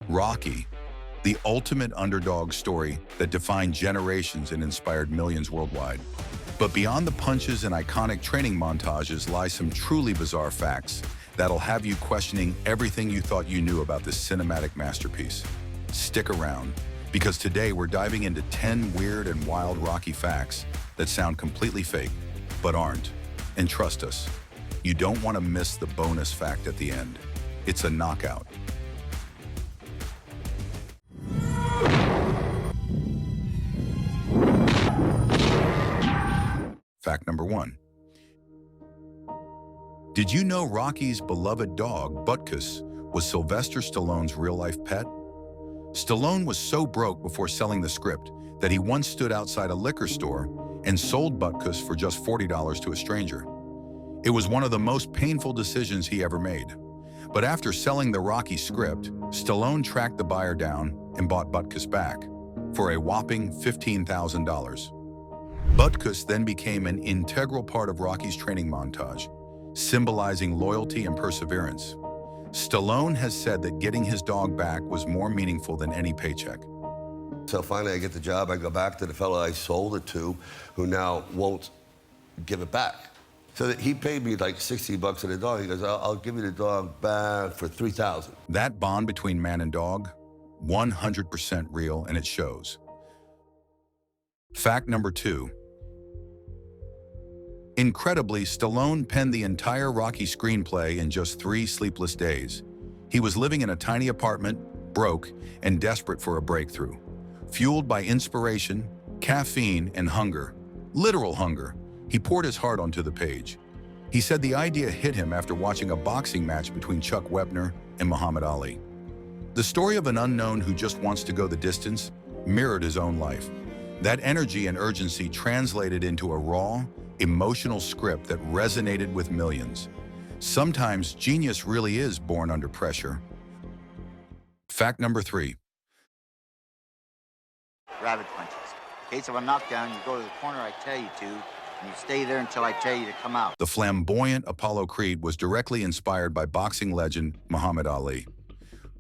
Rocky, the ultimate underdog story that defined generations and inspired millions worldwide. But beyond the punches and iconic training montages lie some truly bizarre facts that'll have you questioning everything you thought you knew about this cinematic masterpiece. Stick around, because today we're diving into 10 weird and wild Rocky facts that sound completely fake, but aren't. And trust us, you don't want to miss the bonus fact at the end. It's a knockout. Fact number 1. Did you know Rocky's beloved dog, Butkus, was Sylvester Stallone's real-life pet? Stallone was so broke before selling the script that he once stood outside a liquor store and sold Butkus for just $40 to a stranger. It was one of the most painful decisions he ever made. But after selling the Rocky script, Stallone tracked the buyer down and bought Butkus back for a whopping $15,000. Butkus then became an integral part of Rocky's training montage, symbolizing loyalty and perseverance. Stallone has said that getting his dog back was more meaningful than any paycheck. So finally I get the job, I go back to the fellow I sold it to, who now won't give it back. So that he paid me like 60 bucks for the dog. He goes, I'll give you the dog back for $3,000. That bond between man and dog, 100% real, and it shows. Fact number 2. Incredibly, Stallone penned the entire Rocky screenplay in just 3 sleepless days. He was living in a tiny apartment, broke, and desperate for a breakthrough. Fueled by inspiration, caffeine, and hunger, literal hunger, he poured his heart onto the page. He said the idea hit him after watching a boxing match between Chuck Wepner and Muhammad Ali. The story of an unknown who just wants to go the distance mirrored his own life. That energy and urgency translated into a raw, emotional script that resonated with millions. Sometimes genius really is born under pressure. Fact number 3. Rabbit punches. In case of a knockdown, you go to the corner I tell you to, and you stay there until I tell you to come out. The flamboyant Apollo Creed was directly inspired by boxing legend Muhammad Ali.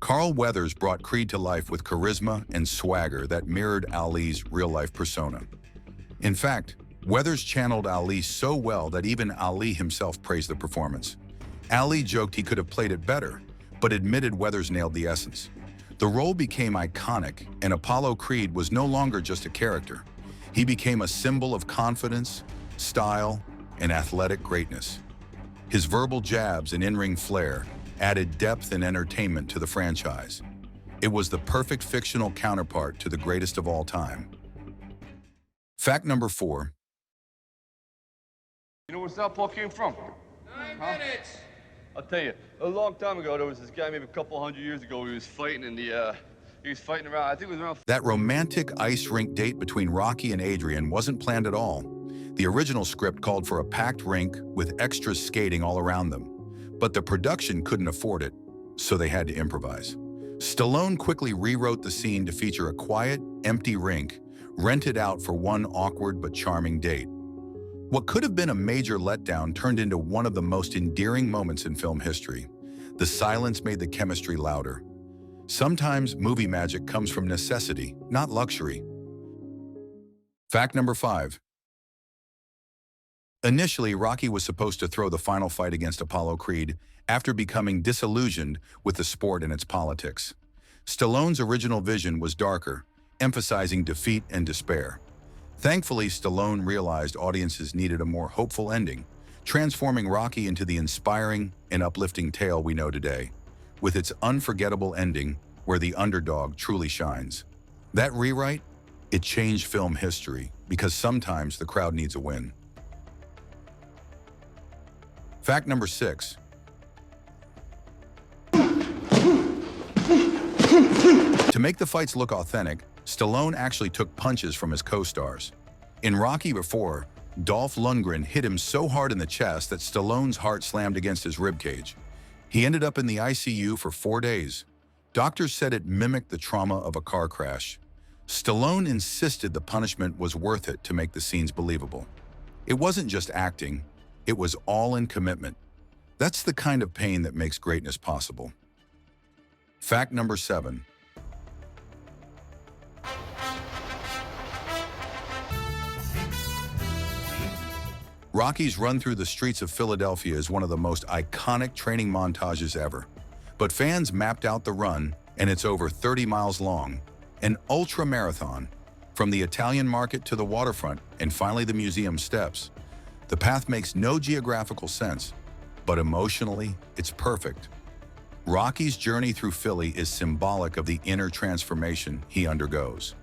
Carl Weathers brought Creed to life with charisma and swagger that mirrored Ali's real-life persona. In fact, Weathers channeled Ali so well that even Ali himself praised the performance. Ali joked he could have played it better, but admitted Weathers nailed the essence. The role became iconic, and Apollo Creed was no longer just a character. He became a symbol of confidence, style, and athletic greatness. His verbal jabs and in-ring flair added depth and entertainment to the franchise. It was the perfect fictional counterpart to the greatest of all time. Fact number 4. You know where Southpaw came from? 9 minutes! I'll tell you, a long time ago, there was this guy, maybe a couple hundred years ago, he was fighting in the, he was fighting around, I think it was around... That romantic ice rink date between Rocky and Adrian wasn't planned at all. The original script called for a packed rink with extras skating all around them. But the production couldn't afford it, so they had to improvise. Stallone quickly rewrote the scene to feature a quiet, empty rink, rented out for one awkward but charming date. What could have been a major letdown turned into one of the most endearing moments in film history. The silence made the chemistry louder. Sometimes movie magic comes from necessity, not luxury. Fact number 5. Initially, Rocky was supposed to throw the final fight against Apollo Creed after becoming disillusioned with the sport and its politics. Stallone's original vision was darker, emphasizing defeat and despair. Thankfully, Stallone realized audiences needed a more hopeful ending, transforming Rocky into the inspiring and uplifting tale we know today, with its unforgettable ending where the underdog truly shines. That rewrite, it changed film history because sometimes the crowd needs a win. Fact number 6. To make the fights look authentic, Stallone actually took punches from his co-stars. In Rocky IV, Dolph Lundgren hit him so hard in the chest that Stallone's heart slammed against his ribcage. He ended up in the ICU for 4 days. Doctors said it mimicked the trauma of a car crash. Stallone insisted the punishment was worth it to make the scenes believable. It wasn't just acting, it was all in commitment. That's the kind of pain that makes greatness possible. Fact number 7. Rocky's run through the streets of Philadelphia is one of the most iconic training montages ever. But fans mapped out the run, and it's over 30 miles long, an ultra-marathon, from the Italian market to the waterfront and finally the museum steps. The path makes no geographical sense, but emotionally, it's perfect. Rocky's journey through Philly is symbolic of the inner transformation he undergoes.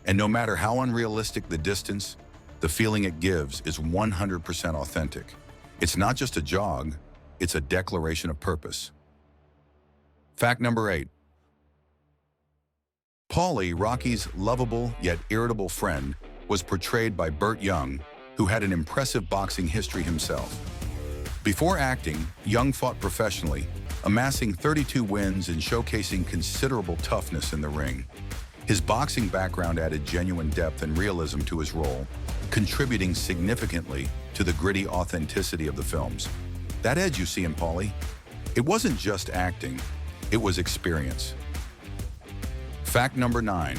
And no matter how unrealistic the distance, the feeling it gives is 100% authentic. It's not just a jog, it's a declaration of purpose. Fact number 8. Paulie, Rocky's lovable yet irritable friend, was portrayed by Burt Young, who had an impressive boxing history himself. Before acting, Young fought professionally, amassing 32 wins and showcasing considerable toughness in the ring. His boxing background added genuine depth and realism to his role, contributing significantly to the gritty authenticity of the films. That edge you see in Paulie, it wasn't just acting, it was experience. Fact number 9.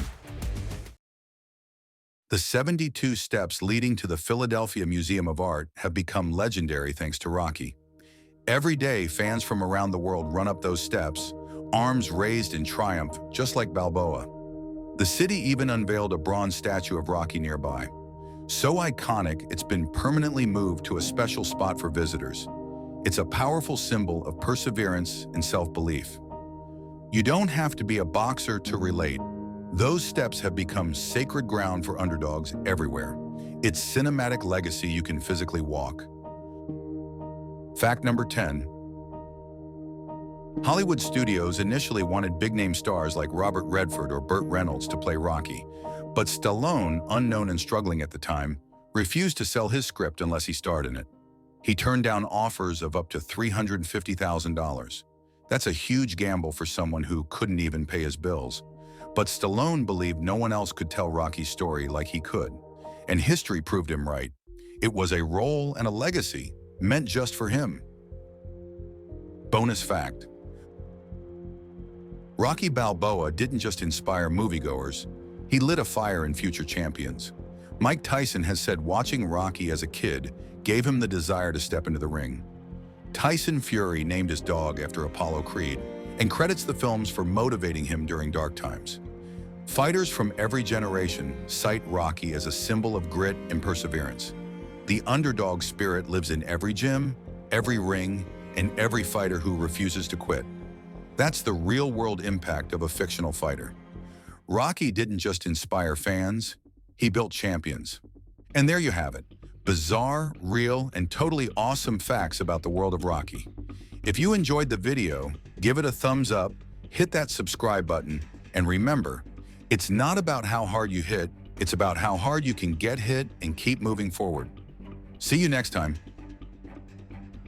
The 72 steps leading to the Philadelphia Museum of Art have become legendary thanks to Rocky. Every day, fans from around the world run up those steps, arms raised in triumph, just like Balboa. The city even unveiled a bronze statue of Rocky nearby. So iconic, it's been permanently moved to a special spot for visitors. It's a powerful symbol of perseverance and self-belief. You don't have to be a boxer to relate. Those steps have become sacred ground for underdogs everywhere. It's cinematic legacy you can physically walk. Fact number 10. Hollywood studios initially wanted big-name stars like Robert Redford or Burt Reynolds to play Rocky, but Stallone, unknown and struggling at the time, refused to sell his script unless he starred in it. He turned down offers of up to $350,000. That's a huge gamble for someone who couldn't even pay his bills. But Stallone believed no one else could tell Rocky's story like he could, and history proved him right. It was a role and a legacy meant just for him. Bonus fact. Rocky Balboa didn't just inspire moviegoers, he lit a fire in future champions. Mike Tyson has said watching Rocky as a kid gave him the desire to step into the ring. Tyson Fury named his dog after Apollo Creed and credits the films for motivating him during dark times. Fighters from every generation cite Rocky as a symbol of grit and perseverance. The underdog spirit lives in every gym, every ring, and every fighter who refuses to quit. That's the real-world impact of a fictional fighter. Rocky didn't just inspire fans, he built champions. And there you have it. Bizarre, real, and totally awesome facts about the world of Rocky. If you enjoyed the video, give it a thumbs up, hit that subscribe button, and remember, it's not about how hard you hit, it's about how hard you can get hit and keep moving forward. See you next time.